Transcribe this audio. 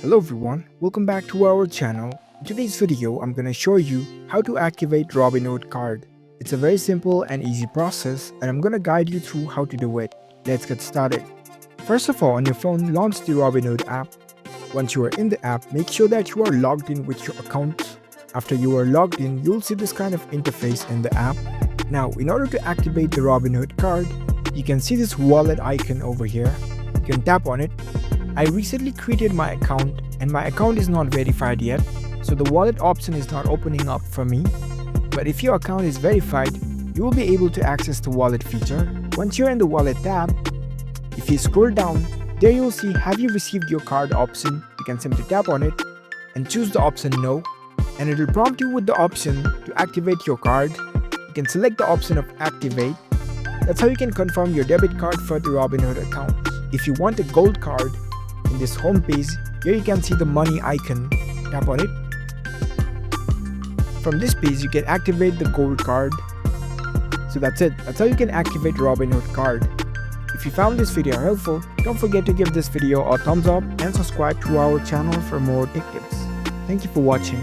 Hello everyone, welcome back to our channel. In today's video, I'm gonna show you how to activate Robinhood Card. It's a very simple and easy process and I'm gonna guide you through how to do it. Let's get started. First of all, on your phone, launch the Robinhood app. Once you are in the app, make sure that you are logged in with your account. After you are logged in, you'll see this kind of interface in the app. Now, in order to activate the Robinhood Card, you can see this wallet icon over here. You can tap on it. I recently created my account and my account is not verified yet, so the wallet option is not opening up for me. But if your account is verified, you will be able to access the wallet feature. Once you're in the wallet tab, if you scroll down, there you'll see have you received your card option. You can simply tap on it and choose the option no, and it will prompt you with the option to activate your card. You can select the option of activate. That's how you can confirm your debit card for the Robinhood account. If you want a gold card, in this home page, here you can see the money icon. Tap on it. From this page, you can activate the gold card. So that's it. That's how you can activate Robinhood Card. If you found this video helpful, don't forget to give this video a thumbs up and subscribe to our channel for more tech tips. Thank you for watching.